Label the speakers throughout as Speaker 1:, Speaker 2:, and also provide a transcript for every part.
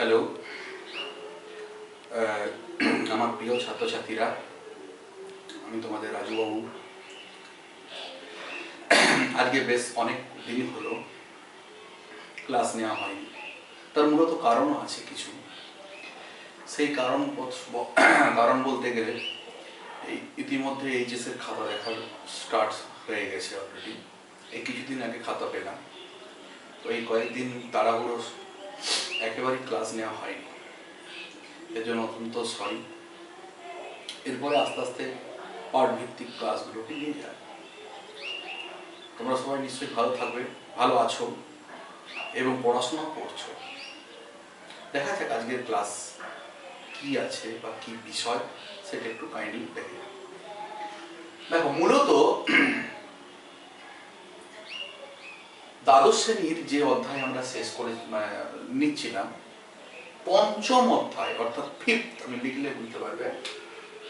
Speaker 1: Hello আমার প্রিয় ছাত্রছাত্রীরা, আমি তোমাদের রাজুবাবু। আজকে বেশ অনেক দিন হলো ক্লাস নেওয়া হয়নি। তার মূলত কারণও আছে কিছু। সেই কারণ বলতে গেলে ইতিমধ্যে এইচএসের খাতা দেখার স্টার্ট হয়ে গেছে অলরেডি। এই কিছুদিন আগে খাতা পেলাম, তো এই কয়েকদিন তাড়াহুড়ো একেবারেই ক্লাস নেওয়া হয়নি, এর জন্য অত্যন্ত সরি। এরপরে আস্তে আস্তে পার্ট ভিত্তিক ক্লাসগুলোকে নিয়ে যায়। তোমরা সবাই নিশ্চয়ই ভালো থাকবে, ভালো আছো এবং পড়াশোনা করছো। দেখা যাক আজকের ক্লাস কি আছে বা কি বিষয়, সেটা একটু কাইন্ডলি দেখে। দেখো, মূলত দ্বাদশ শ্রেণীর যে অধ্যায় আমরা শেষ করে নিচ্ছিলাম, পঞ্চম অধ্যায় অর্থাৎ ফিফথ, আমি লিখলে বুঝতে পারবে,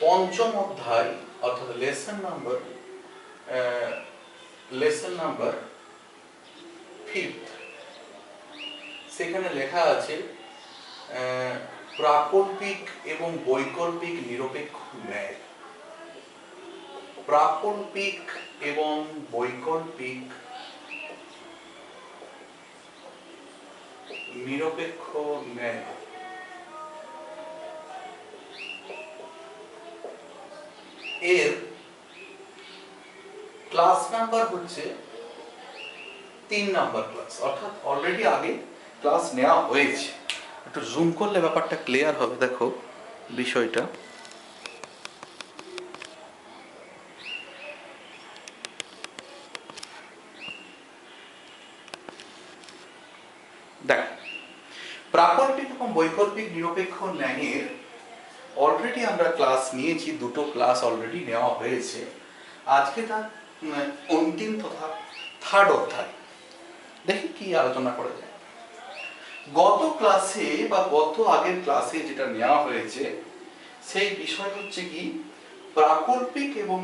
Speaker 1: পঞ্চম অধ্যায় অর্থাৎ লেসন নাম্বার ফিফথ। সেখানে লেখা আছে প্রাকল্পিক এবং বৈকল্পিক নিরপেক্ষ ন্যায়। প্রাকল্পিক এবং বৈকল্পিক নিরপেক্ষ ন্যায়। এর ক্লাস নাম্বার হচ্ছে 3 নাম্বার ক্লাস, অর্থাৎ অলরেডি আগে ক্লাস নেওয়া হয়েছে। একটু জুম করলে ব্যাপারটা ক্লিয়ার হবে। দেখো বিষয়টা, দেখ, প্রাকল্পিক এবং বৈকল্পিক নিরপেক্ষ ন্যায়ের অলরেডি আমরা ক্লাস নিয়েছি, দুটো ক্লাস অলরেডি নেওয়া হয়েছে। আজকে তার অন্তিম তথা থার্ড অধ্যায়। দেখি কি আলোচনা করা যায়। গত ক্লাসে বা গত আগের ক্লাসে যেটা নেওয়া হয়েছে সেই বিষয় হচ্ছে কি, প্রাকল্পিক এবং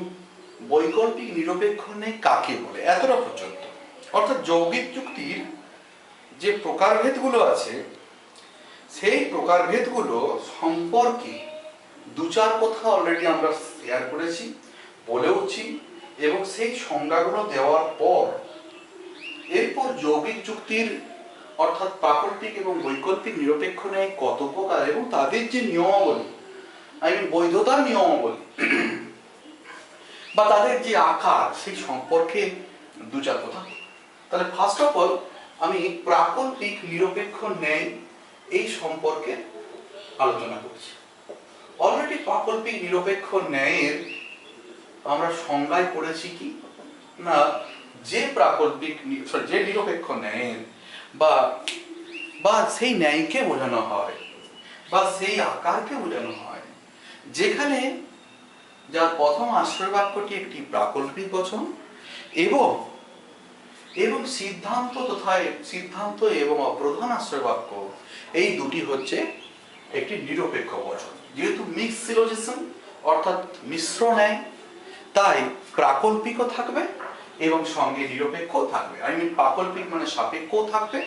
Speaker 1: বৈকল্পিক নিরপেক্ষ ন্যায় কাকে বলে, এতটা পর্যন্ত। অর্থাৎ যৌগিক যুক্তির যে প্রকারভেদগুলো আছে, সেই প্রকারভেদগুলো সম্পর্কে দু চার কথা অলরেডি আমরা শেয়ার করেছি, বলেওছি, এবং সেই সংজ্ঞাগুলো দেওয়ার পর এরপর যৌগিক যুক্তির অর্থাৎ প্রাকল্পিক এবং বৈকল্পিক নিরপেক্ষ ন্যায় কত প্রকার এবং তাদের যে নিয়মাবলী, বৈধতার নিয়মাবলী বা তাদের যে আকার, সেই সম্পর্কে দু চার কথা। তাহলে ফার্স্ট অফ অল আমি প্রাকল্পিক নিরপেক্ষ ন্যায় এই সম্পর্কে আলোচনা করছি। অলরেডি প্রাকল্পিক নিরপেক্ষ ন্যায়ের আমরা সংজ্ঞায় পড়েছি কি না, যে নিরপেক্ষ ন্যায়ের বা সেই ন্যায়কে বোঝানো হয় বা সেই আকারকে বোঝানো হয়, যেখানে যার প্রথম আশ্রয় বাক্যটি একটি প্রাকল্পিক বচন এবং সিদ্ধান্ত এবং অপ্রধান আশ্রয় বাক্য, এই দুটি হচ্ছে একটি নিরপেক্ষ বচন। যেহেতু মিক্স সিলোজিজম অর্থাৎ মিশ্র ন্যায়, তাই প্রাকল্পিকও থাকবে এবং সঙ্গে নিরপেক্ষ থাকবে। প্রাকল্পিক মানে সাপেক্ষ থাকবে,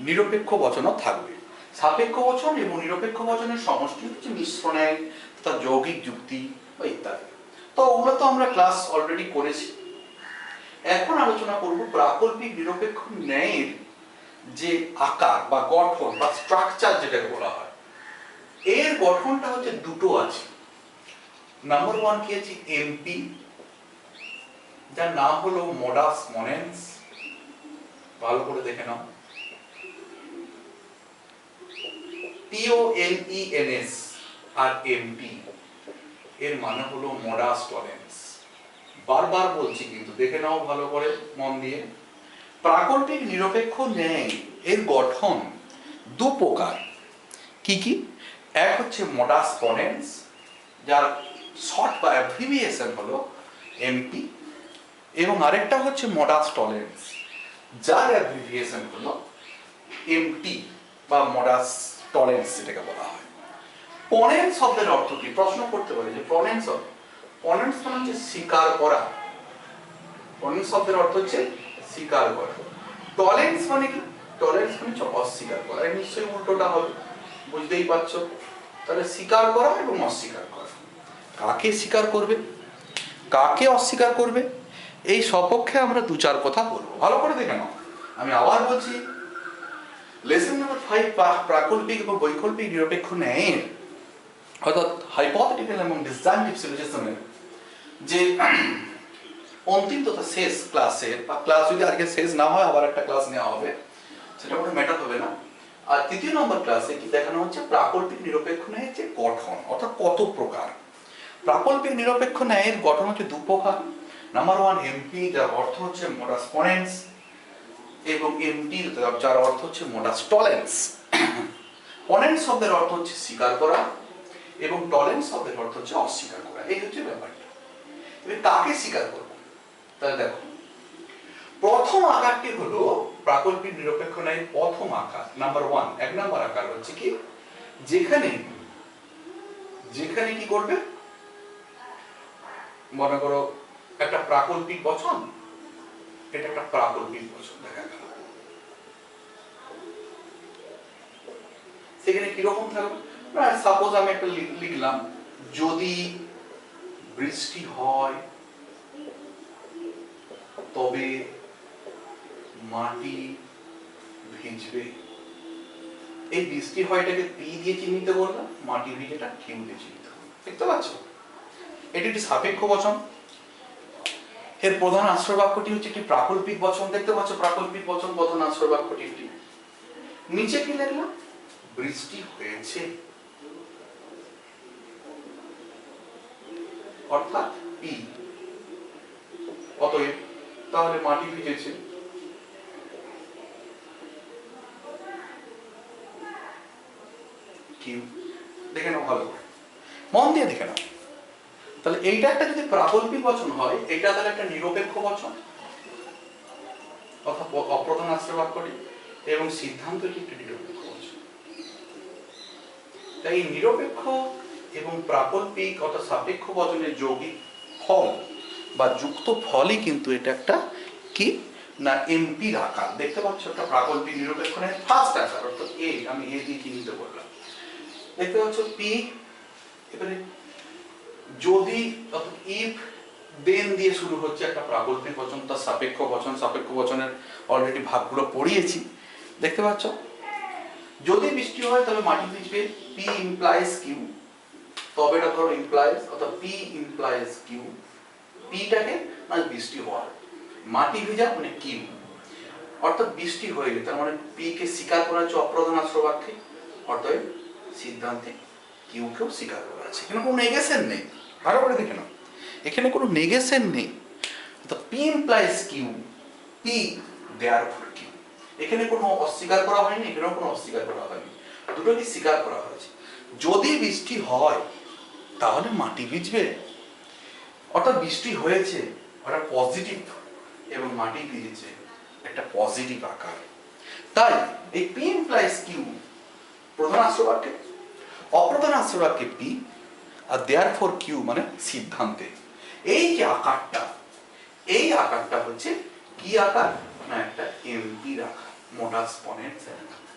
Speaker 1: নিরপেক্ষ বচনও থাকবে। সাপেক্ষ বচন এবং নিরপেক্ষ বচনের সমষ্টি হচ্ছে মিশ্র ন্যায় তথা যৌগিক যুক্তি বা ইত্যাদি। তো ওগুলো তো আমরা ক্লাস অলরেডি করেছি। এখন আলোচনা করব প্রাকল্পিক নিরপেক্ষ ন্যায়ের যে আকার বা গঠন বা স্ট্রাকচার যেটাকে বলা হয়। এর গঠনটা হচ্ছে দুটো আছে। নাম্বার 1 কি আছে, এমপি, যার নাম হলো মোডাস মনেন্স। ভালো করে দেখে নাও, TOLENS আর এমপি এর মানে হলো মোডাস টলেন্স। বারবার বলছি কিন্তু দেখে নাও ভালো করে মন দিয়ে। প্রাকল্পিক নিরপেক্ষ ন্যায় এর গঠন দু প্রকার। কি কি? এক হচ্ছে মোডাস পনেন্স, যার শর্ট বা অ্যাব্রিভিয়েশন হলো এমপি, এবং আরেকটা হচ্ছে মোডাস টলেন্স, যার অ্যাব্রিভিয়েশন হলো এমটি বা মোডাস টলেন্স যেটাকে বলা হয়। পনেন্স শব্দের অর্থ কি? প্রশ্ন করতে পারে যে পনেন্স মানে হচ্ছে স্বীকার করা। পনেন্স শব্দের অর্থ হচ্ছে স্বীকার করা। টলেন্স মানে কি? টলেন্স মানে হচ্ছে অস্বীকার করা। নিশ্চয়ই উল্টোটা হবে। বুঝতেই পারছো। তাহলে স্বীকার করা এবং অস্বীকার করা, কাকে স্বীকার করবে কাকে অস্বীকার করবে, এই সপক্ষে আমরা দু চার কথা বলবো। ভালো করে দেখে নাও, আমি আবার বলছি, লেসন নাম্বার 5 প্রাকল্পিক এবং বৈকল্পিক নিরপেক্ষ ন্যায়ের অর্থাৎ হাইপোথেটিক্যাল এবং ডিসজাংটিভ সিলোজিজমের যে অন্তিম তথা শেষ ক্লাসের, বা ক্লাস যদি আজকে শেষ না হয় আবার একটা ক্লাস নেওয়া হবে, সেটা কোনো ম্যাটার হবে না। আর তৃতীয় নম্বর ক্লাসে কি দেখানো হচ্ছে, প্রাকল্পিক নিরপেক্ষ ন্যায়ের যে গঠন অর্থাৎ কত প্রকার। প্রাকল্পিক নিরপেক্ষ ন্যায়ের গঠন হচ্ছে দু প্রকার। নাম্বার 1 এমপি, যার অর্থ হচ্ছে মোডাস পনেন্স, এবং এমটি যার অর্থ হচ্ছে মোডাস টলেন্স। পনেন্স শব্দের অর্থ হচ্ছে স্বীকার করা এবং টলেন্স শব্দের অর্থ হচ্ছে অস্বীকার করা। এই হচ্ছে ব্যাপারটা। এবার কাকে স্বীকার করব, তাহলে দেখো, প্রথম আকারটি হলো প্রাকল্পিক নিরপেক্ষ ন্যায়ের প্রথম আকার, নাম্বার 1, এক নম্বর আকার হচ্ছে কি, যেখানে কি করবে, মনে করো একটা প্রাকল্পিক বচন, এটা একটা প্রাকল্পিক বচন দেখা গেল, সেখানে কিরকম থাকবে, সাপোজ আমি একটা লিখলাম, যদি বৃষ্টি হয় তবে মাটি ভিজবে। এই বৃষ্টি হয়টাকে পি দিয়ে চিহ্নিত করলাম, মাটি ভিজেটা কিউ দিয়ে চিহ্নিত করলাম। দেখতে পাচ্ছ, এটি একটি সাপেক্ষ বচন। এর প্রধান আশ্রয় বাক্যটি হচ্ছে একটি প্রাকল্পিক বচন। দেখতে পাচ্ছ, প্রাকল্পিক বচন প্রধান আশ্রয় বাক্যটি একটি। নিচে কি লিখলাম, বৃষ্টি হয়েছে, অর্থাৎ পি। অতএব তাহলে মাটি ভিজেছে, কিউ। দেখে নাও ভালো করে, মন দিয়ে দেখে নাও। তাহলে এইটা একটা যদি প্রাকল্পিক বচন হয়, এটা তাহলে একটা নিরপেক্ষ বচন অর্থাৎ অপ্রধান আশ্রয় বাক্যটি, এবং সিদ্ধান্তটি একটি নিরপেক্ষ বচন। তাই এই নিরপেক্ষ এবং প্রাকল্পিক অর্থাৎ সাপেক্ষ বচনের যৌগিক ফল বা যুক্ত ফলই কিন্তু এটা একটা কি না এমপির আকার। দেখতে পাচ্ছ, একটা প্রাকল্পিক নিরপেক্ষ ন্যায়ের ফার্স্ট আকার, অর্থাৎ এ, আমি এ দিয়ে চিহ্নিত করলাম। দেখতে পাচ্ছ পি। এবারে যদি অর্থাৎ ইফ দেন দিয়ে শুরু হচ্ছে একটা প্রাকল্পিক বচন, তার সাপেক্ষ বচন। সাপেক্ষ বচনের অলরেডি ভাগগুলো পড়িয়েছি, দেখতে পাচ্ছ। যদি বৃষ্টি হয় তবে মাটি ভিজবে, পি ইমপ্লাইজ কিউ, তবে এটা ধরো ইমপ্লাইজ, অর্থাৎ পি ইমপ্লাইজ কিউ। পিটাকে মানে বৃষ্টি হওয়ার, মাটি ভিজা মানে কিউ, অর্থাৎ বৃষ্টি হয়ে গেছে, তার মানে পি কে স্বীকার করা হচ্ছে অপ্রধান আশ্রয় বাক্যে, অর্থাৎ সিদ্ধান্তে কিউ কেও স্বীকার করা আছে। এখানে কোনো নেগেশন নেই, ভালো করে দেখে নাও, এখানে কোনো নেগেশন নেই। P implies Q, P therefore Q, এখানে কোনো অস্বীকার করা হয়নি, এখানেও কোনো অস্বীকার করা হয়নি, দুটোকে স্বীকার করা হয়েছে। যদি বৃষ্টি হয় তাহলে মাটি ভিজবে, অর্থাৎ বৃষ্টি হয়েছে ওটা পজিটিভ এবং মাটি ভিজেছে একটা পজিটিভ আকার। তাই এই পি ইমপ্লাইজ কিউ প্রধান আশ্রয় বাক্যে, অপ্রধান আশ্রয় বাক্যে পি, আর দেয়ারফর কিউ মানে সিদ্ধান্তে। এই যে আকারটা, এই আকারটা হচ্ছে কি আকার না একটা এমপির আকার, মোডাস পনেন্স।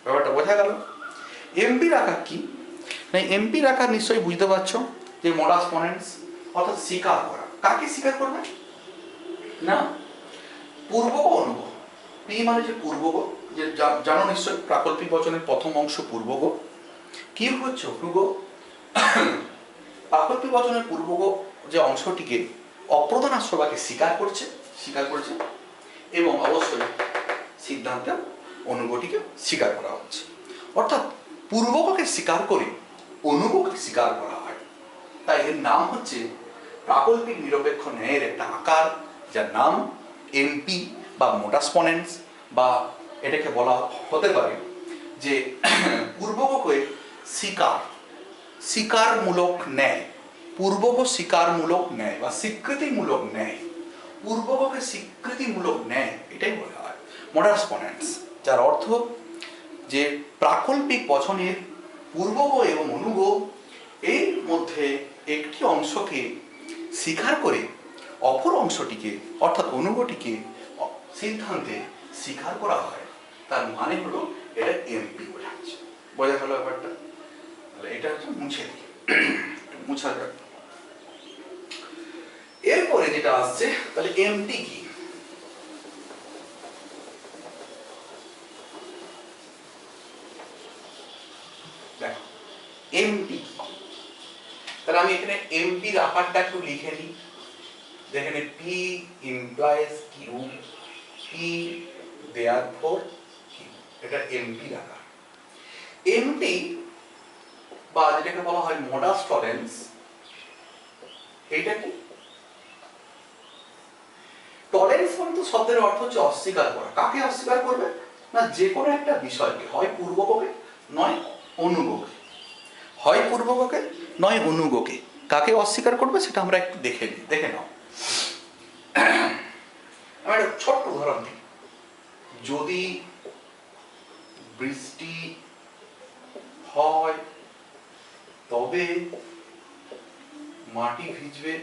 Speaker 1: ব্যাপারটা বোঝা গেল? এমপির আকার কি না, এমপির আকার নিশ্চয়ই বুঝতে পারছো যে মোডাস পনেন্স অর্থাৎ স্বীকার করা। কাকে স্বীকার করবে না, পূর্বক অনুভব। পি মানে যে পূর্বক, যে জানো নিশ্চয় প্রাকল্পিক বচনের প্রথম অংশ পূর্বক, কি হচ্ছে পূর্বক। প্রাকল্পিক বচনের পূর্বক যে অংশটিকে অপ্রধান আশ্রয় বাক্যে স্বীকার করছে এবং অবশ্যই সিদ্ধান্তে অনুগটিকে স্বীকার করা হচ্ছে। অর্থাৎ পূর্বককে স্বীকার করে অনুগকে স্বীকার করা হয়। তাই এর নাম হচ্ছে প্রাকল্পিক নিরপেক্ষ ন্যায়ের একটা আকার, যার নাম এমপি বা মোডাস পনেন্স, বা এটাকে বলা হতে পারে যে পূর্বককে স্বীকারমূলক ন্যায়, পূর্বক স্বীকারমূলক ন্যায় বা স্বীকৃতিমূলক ন্যায়, পূর্বককে স্বীকৃতিমূলক ন্যায়, এটাই বলা হয় মোডাস পনেন্স। যার অর্থ যে প্রাকল্পিক বচনের পূর্বক এবং অনুগ এর মধ্যে একটি অংশকে স্বীকার করে অপর অংশটিকে অর্থাৎ অনুগটিকে সিদ্ধান্তে স্বীকার করা হয়। তার মানে হলো এটা এমপি বোঝাচ্ছে। বোঝা গেল ব্যাপারটা? তাহলে এটা হচ্ছে মুছে দিই, মুছা যাক। এরপরে যেটা আসছে, তাহলে এমটি কি? দেখো এমটি কি, তাহলে আমি এখানে এমটির আকারটা একটু লিখে নিই। যেখানে P implies Q, P therefore Q, এটা এমটির আকার। এমটি বা যেটাকে বলা হয় মোডাস টলেন্স, এইটা কি? টলেন্স মানে শব্দের অর্থ হচ্ছে অস্বীকার করা। কাকে অস্বীকার করবে? না যে কোনো একটা বিষয়কে, হয় পূর্বককে নয় অনুগকে, হয় পূর্বককে নয় অনুগকে, কাকে অস্বীকার করবে সেটা আমরা একটু দেখে নাও। আমি একটা ছোট্ট উদাহরণ দিই। যদি বৃষ্টি হয় তবে মাটি ভিজবে,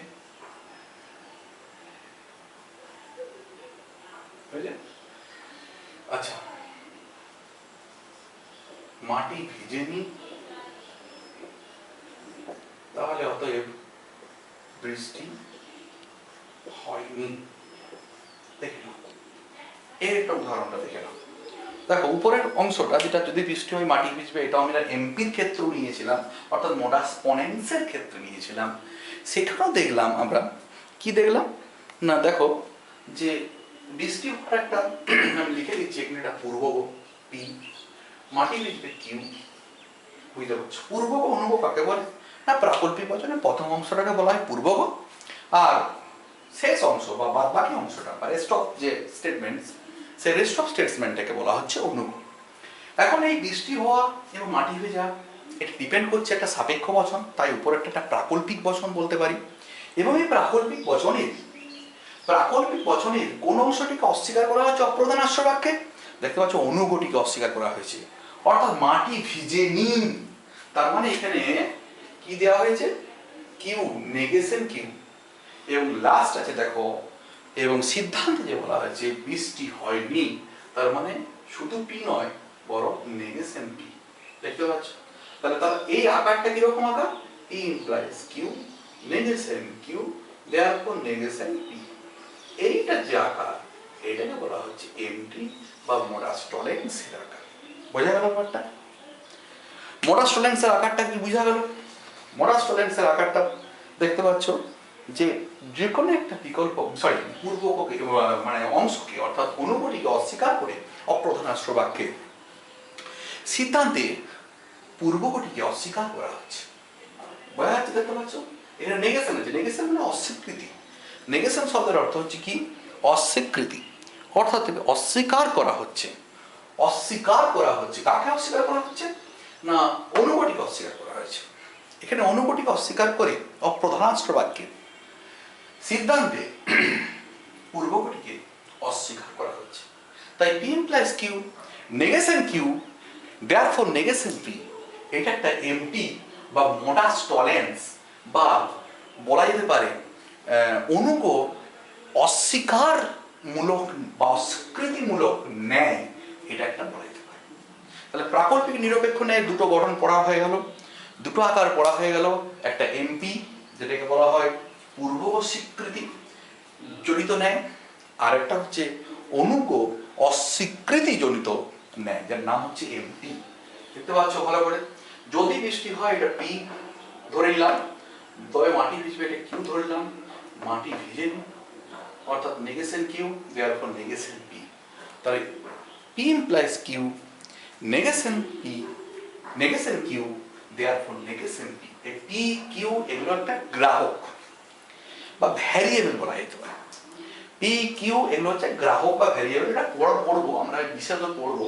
Speaker 1: আচ্ছা মাটি ভিজেনি, তাহলে অতএব বৃষ্টি হয়নি। দেখে নাও, এর একটা উদাহরণটা দেখে নাও। দেখো উপরের অংশটা, যেটা যদি বৃষ্টি হয় মাটি ভিজবে, এটা আমরা এমপির ক্ষেত্রেও নিয়েছিলাম, অর্থাৎ মোডাস পনেন্সের ক্ষেত্রে নিয়েছিলাম। সেখানেও দেখলাম আমরা কি দেখলাম না, দেখো যে বৃষ্টি হওয়ার একটা আমি লিখে দিচ্ছি এখানে, এটা পূর্বগ পি, মাটি ভিজবে কিউ। বুঝতে পারছো পূর্বগ অনুভব কাকে বলে? না প্রাকল্পিক বচনে প্রথম অংশটাকে বলা হয় পূর্বগ, আর শেষ অংশ বা বাকি অংশটা বা রেস্ট অফ যে স্টেটমেন্টস, সেই রেস্ট অফ স্টেটমেন্টটাকে বলা হচ্ছে অনুগ। এখন এই বৃষ্টি হওয়া এবং মাটি ভেজা, এটা ডিপেন্ড করছে একটা সাপেক্ষ বচন, তাই উপরে একটা প্রাকল্পিক বচন বলতে পারি। এবং এই প্রাকল্পিক বচনের কোন অংশটিকে অস্বীকার করা হচ্ছে অপ্রধানাস্য বাক্যে? দেখতে পাচ্ছ অনুগটিকে অস্বীকার করা হয়েছে, অর্থাৎ মাটি ভিজেনি। তার মানে এখানে কি দেওয়া হয়েছে? Q, negation Q. এবং লাস্ট আছে দেখো, এবং সিদ্ধান্তে যে বলা হয়েছে বৃষ্টি হয়নি, তার মানে শুধু পি নয় বরং নেগেশন পি। দেখতে পাচ্ছ? তাহলে এই আকারটা কিরকম আকার? P implies Q, negation Q, therefore negation P. এইটা যে আকার, এটাকে বলা হচ্ছে এমটি বা মোডাস টলেন্সের আকার। বোঝা গেল ব্যাপারটা? মোডাস টলেন্সের আকারটা কি বোঝা গেল? মোডাস টলেন্সের আকারটা দেখতে পাচ্ছ যে যে কোনো একটা বিকল্প পূর্বককে মানে অংশকে অর্থাৎ অনুগটিকে অস্বীকার করে অপ্রধানাস্য বাক্যে সিদ্ধান্তে পূর্বকটিকে অস্বীকার করা হচ্ছে। বোঝা যাচ্ছে? দেখতে পাচ্ছ এটা নেগেশন আছে। নেগেশন মানে অস্বীকৃতি। নেগেশন শব্দের অর্থ হচ্ছে কি? অস্বীকৃতি, অর্থাৎ অস্বীকার করা হচ্ছে। অস্বীকার করা হচ্ছে, কাকে অস্বীকার করা হচ্ছে? না অনুগটিকে অস্বীকার করা হয়েছে। এখানে অনুগটিকে অস্বীকার করে অপ্রধানাস্য বাক্যে সিদ্ধান্তে পূর্বকটিকে অস্বীকার করা হচ্ছে। তাই P implies Q, negation Q, therefore negation P, এটা একটা এমটি বা মোডাস টলেন্স, বা বলা যেতে পারে অনুগ অস্বীকার মূলক বা অস্বীকৃতিমূলক ন্যায়, এটা একটা বলা যেতে পারে। তাহলে প্রাকল্পিক নিরপেক্ষ ন্যায় দুটো গঠন পড়া হয়ে গেল, দুটো আকার পড়া হয়ে গেল। একটা এমপি যেটাকে বলা হয় পূর্ব স্বীকৃতি জনিত ন্যায়, আর একটা হচ্ছে অনুগ অস্বীকৃতি জনিত ন্যায়, যার নাম হচ্ছে এমপি। দেখতে পাচ্ছ ভালো করে? যদি বৃষ্টি হয় এটা পি ধরে নিলাম, তবে মাটি ভিজবে এটা কিউ ধরে নিলাম, মাটি ভিজেনি অর্থাৎ negation Q, therefore negation P. তাহলে P implies Q, negation P, negation Q, therefore negation P. এই পি কিউ এগুলো একটা গ্রাহক বা ভ্যারিয়েবল বলা যেতে পারে। পি কিউ এগুলো হচ্ছে গ্রাহক বা ভ্যারিয়েবল। এটা পড়বো আমরা, বিশেষত পড়বো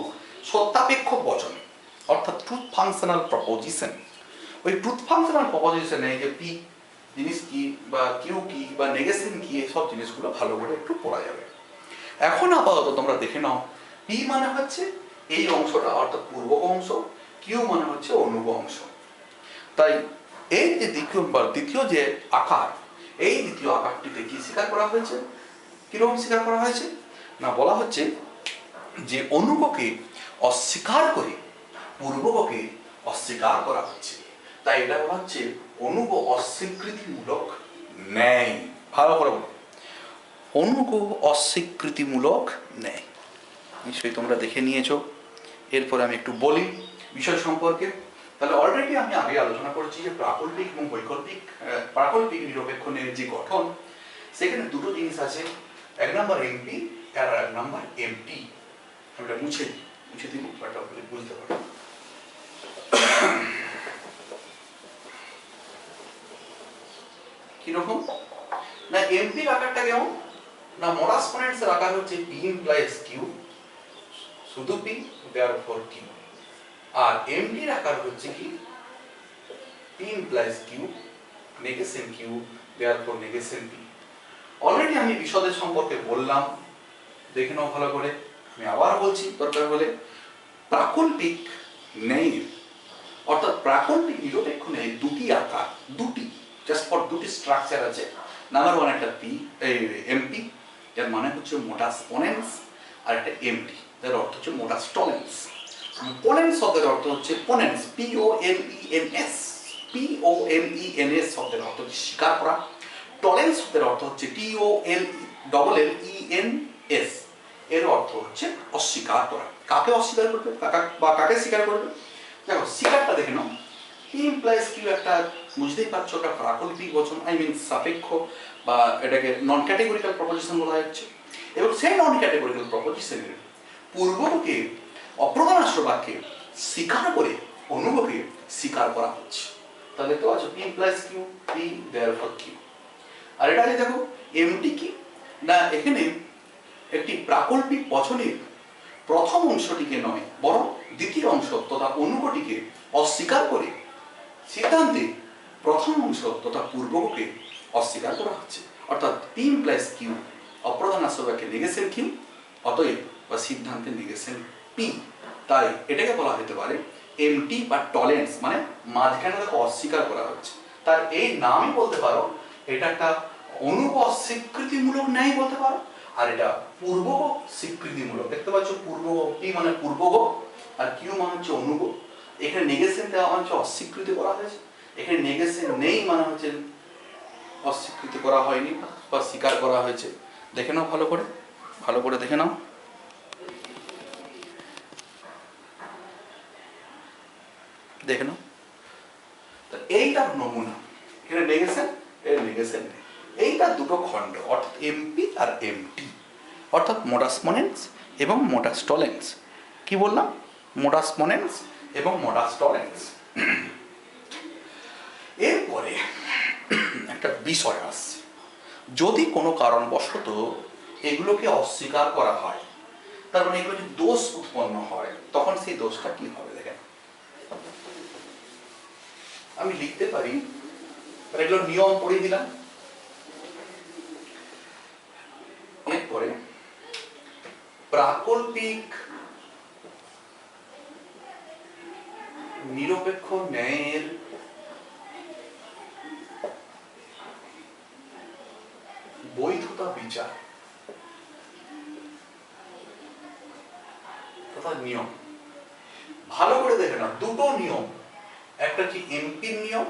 Speaker 1: সত্যাপেক্ষ বচন, অর্থাৎ ট্রুথ ফাংশনাল প্রপোজিশন। ওই ট্রুথ ফাংশনাল প্রপোজিশনে যে পি জিনিস কি বা কিউ কি বা নেগেশন কি, এসব জিনিসগুলো ভালো করে একটু পড়া যাবে। এখন আপাতত তোমরা দেখে নাও, পি মানে হচ্ছে এই অংশটা অর্থাৎ পূর্বক অংশ, কিউ মানে হচ্ছে অনুগ অংশ। তাই এই যে দ্বিতীয় যে আকার, এই দ্বিতীয় আকারটিতে কি স্বীকার করা হয়েছে? কিরকম স্বীকার করা হয়েছে? না বলা হচ্ছে যে অনুগকে অস্বীকার করে পূর্বককে অস্বীকার করা হচ্ছে। তাই এটা বলা হচ্ছে অনুগ অস্বীকৃতিমূলক ন্যায়। ভালো করে বলো, অনুগ অস্বীকৃতিমূলক ন্যায়। নিশ্চয়ই তোমরা দেখে নিয়েছো। এরপরে আমি একটু বলি বিষয় সম্পর্কে। তাহলে অলরেডি আমি আগে আলোচনা করেছি যে প্রাকল্পিক এবং প্রাকল্পিক নিরপেক্ষ ন্যায়ের যে গঠন, সেখানে দুটো জিনিস আছে, এক নাম্বার এমপি আর এক নাম্বার এমটি। আমি এটা মুছে দিব বুঝতে পারবো। কিরকম না, এমপির আকারটা কেমন না, মোডাস পনেন্টসের আকার হচ্ছে পি ইমপ্লাইজ কিউ, শুধু পি দেয়ারফর কিউ। আর এমটির আকার হচ্ছে কি P implies Q negation Q therefore negation P. Already আমি বিশদের সম্পর্কে বললাম, দেখে নাও ভালো করে। আমি আবার বলছি দরকার হলে, প্রাকল্পিক ন্যায়ের অর্থাৎ প্রাকল্পিক নিরপেক্ষ ন্যায়ের দুটি আকার, দুটি জাস্ট ফর দুটি স্ট্রাকচার আছে। নাম্বার ওয়ান একটা পি এমপি, যার মানে হচ্ছে মোডাস পনেন্স, আর একটা এমটি যার অর্থ হচ্ছে মোডাস টলেন্স। পোনেন্স শব্দের অর্থ হচ্ছে পোনেন্স, POLENS, POLENS শব্দের অর্থ হচ্ছে স্বীকার করা। টলেন্স শব্দের অর্থ হচ্ছে TOLLENS, এর অর্থ হচ্ছে অস্বীকার করা। কাকে অস্বীকার করবে বা কাকে স্বীকার করবে? দেখো স্বীকারটা দেখে নাও, পি ইমপ্লাইজ কিউ একটা বুঝতেই পারছো, একটা প্রাকল্পিক বচন, আই মিন সাপেক্ষ, বা এটাকে নন ক্যাটেগরিক্যাল প্রপোজিশন বলা হচ্ছে। এবং সেই নন ক্যাটেগরিক্যাল প্রপোজিশনের পূর্বকে অপ্রধানাশ্র বাক্যে স্বীকার করে অনুগকে স্বীকার করা হচ্ছে। তাহলে তো আছে P implies Q, P therefore Q. আর এটা দেখো এমটি কি না, এখানে একটি প্রাকল্পিক বচনের প্রথম অংশটিকে নয় বরং দ্বিতীয় অংশ তথা অনুগটিকে অস্বীকার করে সিদ্ধান্তে প্রথম অংশ তথা পূর্বকে অস্বীকার করা হচ্ছে। অর্থাৎ পি ইমপ্লাইজ কিউ অপ্রধানাশ্র বাক্যে নেগেশন কিউ, অতএব বা সিদ্ধান্তে নেগেশন পি। তাই এটাকে বলা হতে পারে এমটি বা টলেন্স, মানে মাঝখানে তাকে অস্বীকার করা হচ্ছে। তার এই নামই বলতে পারো এটা একটা অনুগ অস্বীকৃতিমূলক ন্যায় বলতে পারো, আর এটা পূর্বগ স্বীকৃতিমূলক। দেখতে পাচ্ছ পূর্বগ, পি মানে পূর্বগ আর কিউ মানে হচ্ছে অনুগ। এখানে নেগেশন দেওয়া মানে হচ্ছে অস্বীকৃতি করা হয়েছে, এখানে নেগেশন নেই মানে হচ্ছে অস্বীকৃতি করা হয়নি বা স্বীকার করা হয়েছে। দেখে নাও ভালো করে, ভালো করে দেখে নাও। দেখে নাও, এইটার নমুনা, এখানে নেগেশন, এর নেগেশন নেই। এইটা দুটো খণ্ড, অর্থাৎ এমপি আর এমটি, অর্থাৎ মোডাস পনেন্স এবং মোডাস টলেন্স। কি বললাম? মোডাস পনেন্স এবং মোডাস টলেন্স। এরপরে একটা বিষয় আসছে, যদি কোনো কারণবশত এগুলোকে অস্বীকার করা হয়, তার মানে এগুলো যদি দোষ উৎপন্ন হয়, তখন সেই দোষটা কি হবে দেখেন। আমি লিখতে পারি, এগুলো নিয়ম পড়ে দিলাম। এরপরে প্রাকল্পিক নিরপেক্ষ ন্যায়ের বৈধতা বিচার তথা নিয়ম। ভালো করে দেখে না, দুটো নিয়ম, একটা কি এমপি নিয়ম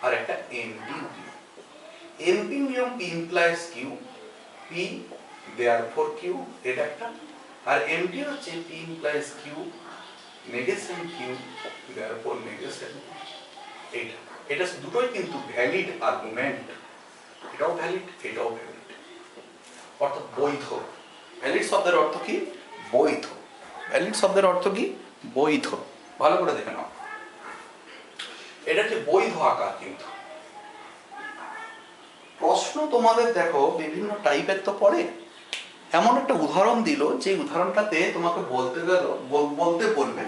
Speaker 1: আর একটা এমটি নিয়ম। এমপি নিয়ম P implies Q, P therefore Q, এটা একটা। আর এমটি হচ্ছে P implies Q negation Q therefore negation, এটা। এটা দুটোই কিন্তু ভ্যালিড আর্গুমেন্ট, এটাও ভ্যালিড, এটাও ভ্যালিড, অর্থাৎ বৈধ। ভ্যালিড শব্দের অর্থ কি? বৈধ। ভ্যালিড শব্দের অর্থ কি? বৈধ। ভালো করে দেখে নাও, এটা যে বৈধ আকার। কিন্তু প্রশ্ন তোমাদের দেখো বিভিন্ন টাইপের তো পড়ে, এমন একটা উদাহরণ দিল যে উদাহরণটাতে তোমাকে বলতে বলবে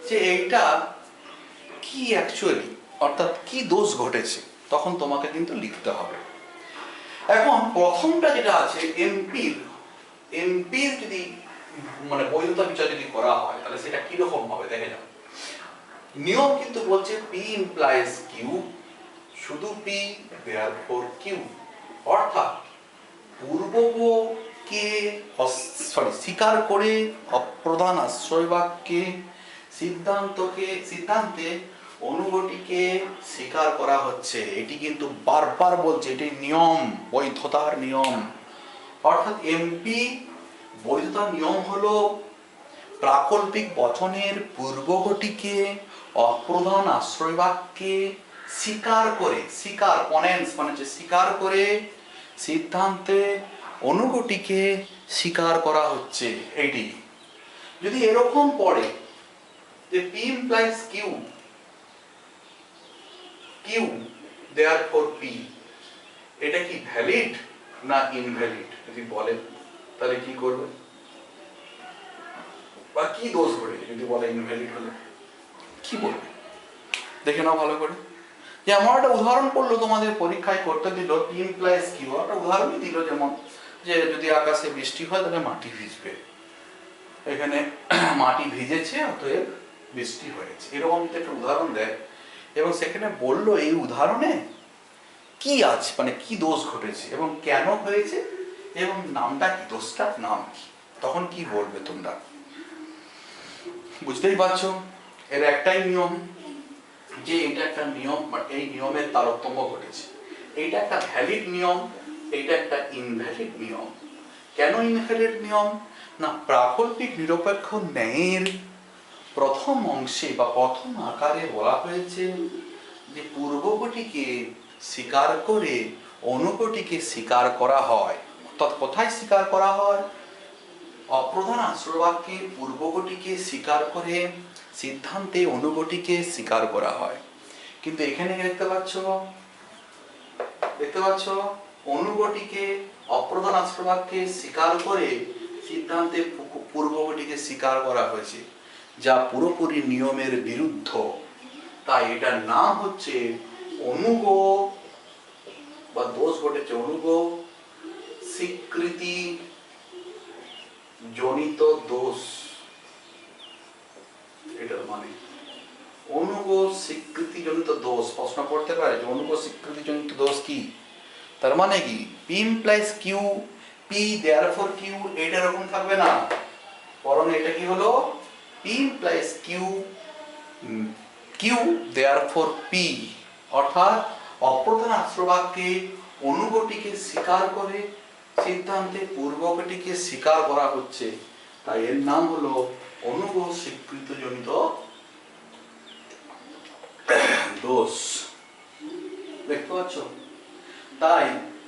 Speaker 1: যে এইটা কি অ্যাকচুয়ালি, অর্থাৎ কি দোষ ঘটেছে, তখন তোমাকে কিন্তু লিখতে হবে। এখন প্রথমটা যেটা আছে এমপির যদি মানে বৈধতা বিচার যদি করা হয়, তাহলে সেটা কিরকম হবে দেখে যাও। নিয়ম কিন্তু বলছে পি ইমপ্লাইজ কিউ, শুধু পি দেয়ারফর কিউ, অর্থাৎ পূর্বকে স্বীকার করে অপ্রধান আশ্রয় বাক্যে সিদ্ধান্তে অনুগটিকে স্বীকার করা হচ্ছে। এটি কিন্তু বারবার বলছে, এটি নিয়ম, বৈধতার নিয়ম। অর্থাৎ এমপি বৈধতার নিয়ম হলো প্রাকল্পিক বচনের পূর্বগটিকে অপ্রধান আশ্রয় বাক্যে স্বীকার করে, স্বীকার পনেন্স মানে হচ্ছে স্বীকার করে সিদ্ধান্তে অনুগটিকে স্বীকার করা হচ্ছে। এইটি যদি এরকম পড়ে যে P implies Q, Q therefore P, এটা কি ভ্যালিড না ইনভ্যালিড যদি বলে তাহলে কি করবে, বা কি দোষ ঘটেছে যদি বলে ইনভ্যালিড হলে কি বলবে? দেখে নাও ভালো করে। যে আমার একটা উদাহরণ পড়লো তোমাদের পরীক্ষায় করতে দিল, P implies Q, একটা উদাহরণই দিল, যেমন যে যদি আকাশে বৃষ্টি হয় তাহলে মাটি ভিজবে, এখানে মাটি ভিজেছে অতএব বৃষ্টি হয়েছে, এরকম যদি একটা উদাহরণ দেয় এবং সেখানে বললো এই উদাহরণে কি আছে, মানে কি দোষ ঘটেছে এবং কেন হয়েছে এবং নামটা কি, দোষটার নাম কি, তখন কি বলবে তোমরা? বুঝতেই পারছো এর একটাই নিয়ম, যে এটা একটা নিয়ম, এই নিয়মের তারতম্য ঘটেছে। এইটা একটা ভ্যালিড নিয়ম, এইটা একটা ইনভ্যালিড নিয়ম। কেন ইনভ্যালিড নিয়ম না, প্রাকল্পিক নিরপেক্ষ ন্যায়ের প্রথম অংশে বা প্রথম আকারে বলা হয়েছে যে পূর্বগটিকে স্বীকার করে অনুগটিকে স্বীকার করা হয়। অর্থাৎ কোথায় স্বীকার করা হয়? অপ্রধান আশ্রয়বাক্যে পূর্বগটিকে স্বীকার করে সিদ্ধান্তে অনুগটিকে স্বীকার করা হয়। কিন্তু এখানে দেখতে পাচ্ছ অনুগটিকে অপ্রধান আশ্রয়বাক্যে স্বীকার করে সিদ্ধান্তে পূর্বগটিকে স্বীকার করা হয়েছে, যা পুরোপুরি নিয়মের বিরুদ্ধ। তাই এটার নাম হচ্ছে অনুগ বা দোষ ঘটেছে, অনুগ স্বীকৃতি জনিত দোষ। এটার মানে অনুগ স্বীকৃতি জনিত দোষ। প্রশ্ন করতে পারে যে অনুগ স্বীকৃতি জনিত দোষ কি, তার মানে কি P implies Q, P therefore Q, এটা এরকম থাকবে না, বরং এটা কি হলো P implies Q, Q therefore P, অর্থাৎ অপ্রধান আশ্রয়বাক্যে অনুগটিকে স্বীকার করে সিদ্ধান্তে পূর্বগটিকে স্বীকার করা হচ্ছে, তাই এর নাম হলো অনুগ স্বীকৃতিজনিত দোষ। দেখতে পাচ্ছ? তাই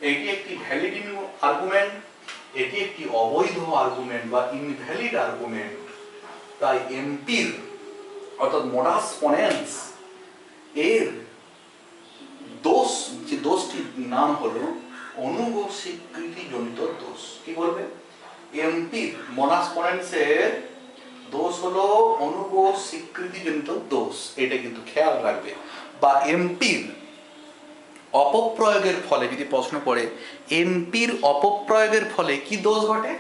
Speaker 1: এটি একটি ভ্যালিড আর্গুমেন্ট, এটি একটি অবৈধ আর্গুমেন্ট বা ইনভ্যালিড আর্গুমেন্ট। তাই এমপির অর্থাৎ মোডাস পনেন্স এর দোষ, যে দোষটির নাম হলো অনুগ স্বীকৃতিজনিত দোষ। কি বলবে? এমপির মোডাস পনেন্সের দোষ হলো অনুগ স্বীকৃতিজনিত দোষ, এটা কিন্তু খেয়াল রাখবে। বা এমপির অপপ্রয়োগের ফলে যদি প্রশ্ন পড়ে এমপির অপপ্রয়োগের ফলে কি দোষ ঘটে,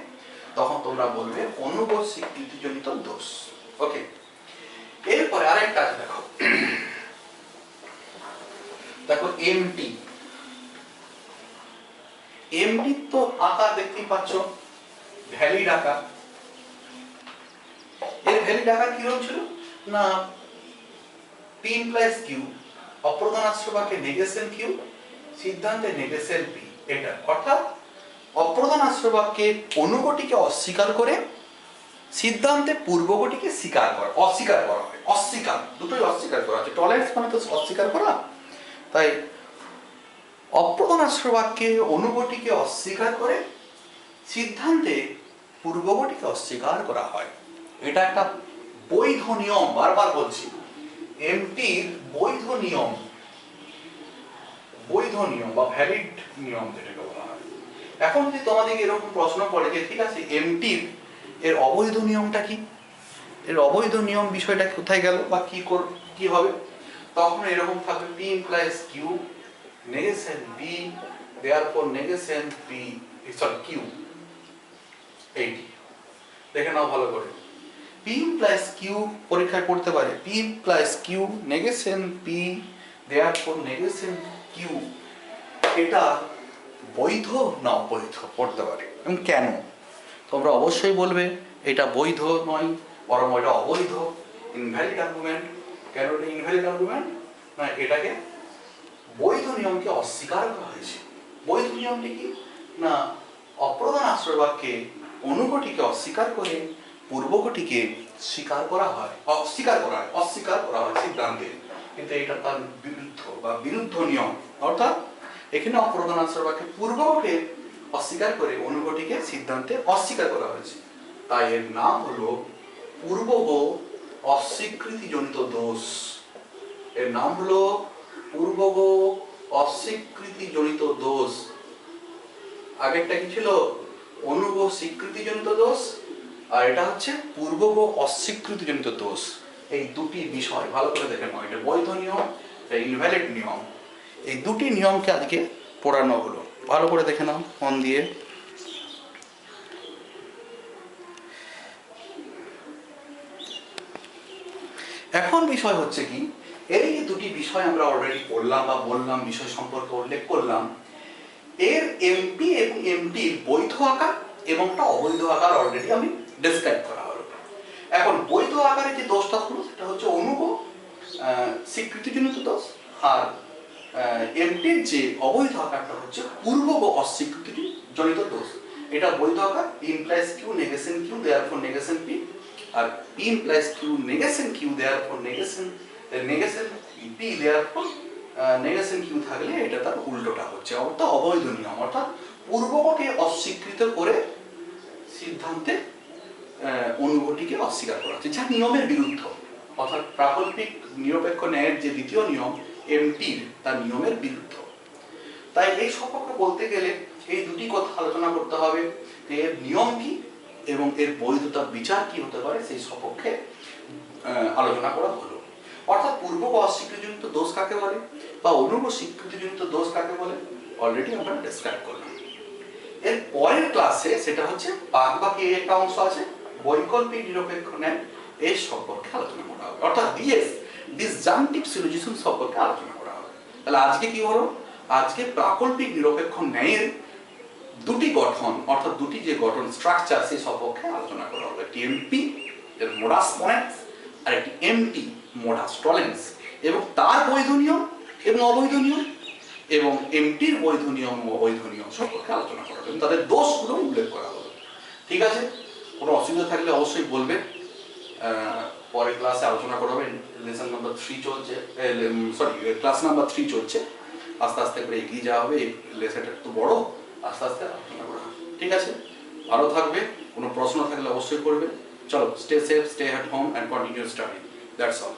Speaker 1: তখন তোমরা বলবে অনুগ স্বীকৃতিজনিত দোষ। ওকে, এরপরে আরেকটা আছে, দেখো এমটি। এমটি তো আকার দেখতেই পাচ্ছ, ভ্যালিড আকার। এর ভ্যালিড আকার কিরকম ছিল না, P implies Q, অপ্রধান আশ্রয়বাক্যে নেগেশন Q, সিদ্ধান্তে নেগেশন P। এটা অর্থাৎ অপ্রধান আশ্রয়বাক্যে অনুগটিকে অস্বীকার করে সিদ্ধান্তে পূর্বগটিকে স্বীকার করা, অস্বীকার করা হয়। অস্বীকার, দুটোই অস্বীকার করা হচ্ছে। টলারেন্স মানে তো অস্বীকার করা। তাই অপ্রধান আশ্রয়বাক্যে অনুগটিকে অস্বীকার করে সিদ্ধান্তে পূর্বগটিকে অস্বীকার করা হয়। এটা একটা বৈধ নিয়ম, বারবার বলছি, এমটির বৈধ নিয়ম, বৈধ নিয়ম বা ভ্যালিড নিয়ম যেটাকে বলা হয়। এখন যদি তোমাদেরকে এরকম প্রশ্ন পড়ে যে ঠিক আছে এমটির এর অবৈধ নিয়মটা কি, এর অবৈধ নিয়ম বিষয়টা কোথায় গেল বা কি হবে, তখন এরকম থাকবে P implies Q, negation B, therefore negation P, sorry Q। এইটি দেখে নাও ভালো করে। P implies Q পরীক্ষায় পড়তে পারে, P implies Q, negation P, therefore negation Q। এটা বৈধ না অবৈধ পড়তে পারে, এবং কেন তোমরা অবশ্যই বলবে এটা বৈধ নয়, বরং এটা অবৈধ, ইনভ্যালিড আর্গুমেন্ট। কেন এটা ইনভ্যালিড আর্গুমেন্ট? না, এটাকে বৈধ নিয়মকে অস্বীকার করা হয়েছে। বৈধ নিয়মটি কি? না, অপ্রধান আশ্রয় বাক্যে অনুগটিকে অস্বীকার করে পূর্বগটিকে স্বীকার করা হয়, অস্বীকার করা হয় সিদ্ধান্তে, কিন্তু এটা তার বিরুদ্ধ বা বিরুদ্ধ নিয়ম। অর্থাৎ এখানে অপ্রধান আশ্রয় বাক্যে পূর্বগকে অস্বীকার করে অনুগটিকে সিদ্ধান্তে অস্বীকার করা হয়েছে, তাই এর নাম হলো পূর্বগ অস্বীকৃতিজনিত দোষ। এর নাম হলো পূর্বগ অস্বীকৃতিজনিত দোষ। আগেরটা কি ছিল? অনুগ স্বীকৃতিজনিত দোষ, আর এটা হচ্ছে পূর্বগ অস্বীকৃতিজনিত দোষ। এই দুটি বিষয় ভালো করে দেখে নাও, এটা বৈধ নিয়ম, এটা ইনভ্যালিড নিয়ম। এই দুটি নিয়মকে আজকে পড়ানো হলো, ভালো করে দেখে নাও মন দিয়ে। এখন বিষয় হচ্ছে কি, এই দুটি বিষয় আমরা অলরেডি পড়লাম বা বললাম, বিষয় সম্পর্কে উল্লেখ করলাম। এর এমপি এবং এমটির বৈধ আকার এবং একটা অবৈধ আকার অলরেডি আমি ডেসক্রাইব করা হলো। এখন বৈধ আকারে যে দোষটা হলো সেটা হচ্ছে অনুগ স্বীকৃতিজনিত দোষ, আর এমটির যে অবৈধ আকারটা হচ্ছে পূর্বগ অস্বীকৃতিজনিত দোষ। এটা বৈধ আকার P implies Q negation Q therefore negation P, আর P implies Q negation Q therefore negation P therefore negation Q থাকলে এটা তার উল্টোটা হচ্ছে, অর্থাৎ অবৈধ নিয়ম। অর্থাৎ পূর্বগকে অস্বীকৃত করে সিদ্ধান্তে অনুগটিকে অস্বীকার করা হচ্ছে, যা নিয়মের বিরুদ্ধ। অর্থাৎ প্রাকল্পিক নিরপেক্ষ ন্যায়ের যে দ্বিতীয় নিয়ম এমটির, তার নিয়মের বিরুদ্ধ। তাই এই সম্পর্কে বলতে গেলে এই দুটি কথা আলোচনা করতে হবে, এর নিয়ম কি এবং এর বৈধতার বিচার কি হতে পারে, সেই সপক্ষে আলোচনা করা হলো। অর্থাৎ পূর্বগ অস্বীকৃতিজনিত দোষ কাকে বলে বা অনুগ স্বীকৃতিজনিত দোষ কাকে বলে অলরেডি আমরা ডিসক্রাইব করলাম। এর পরের ক্লাসে সেটা হচ্ছে বাকি একটা অংশ আছে বৈকল্পিক নিরপেক্ষ ন্যায়, এর সম্পর্কে আলোচনা করা হবে। অর্থাৎ ডিসজাংটিভ সিলোজিজম সম্পর্কে আলোচনা করা হবে। তাহলে আজকে কি হলো? আজকে প্রাকল্পিক নিরপেক্ষ ন্যায়ের দুটি গঠন, অর্থাৎ দুটি যে গঠন স্ট্রাকচার, সেই সম্পর্কে আলোচনা করা হবে। একটি এমপি এর মোডাস পনেন্স আর একটি এমটি মোডাস টলেন্স, এবং তার বৈধ নিয়ম এবং অবৈধ নিয়ম, এবং এমটির বৈধ নিয়ম ও অবৈধ নিয়ম সম্পর্কে আলোচনা করা হবে, তাদের দোষগুলো উল্লেখ করা হবে। ঠিক আছে? কোনো অসুবিধা থাকলে অবশ্যই বলবে, পরের ক্লাসে আলোচনা করা হবে। লেসন নাম্বার 3 চলছে, ক্লাস নাম্বার 3 চলছে, আস্তে আস্তে করে এগিয়ে যাওয়া হবে। এই লেসনটা একটু বড়, আস্তে আস্তে আলোচনা করা হবে। ঠিক আছে? ভালো থাকবে, কোনো প্রশ্ন থাকলে অবশ্যই করবে। চলো, stay safe, stay at home and continue study. That's all.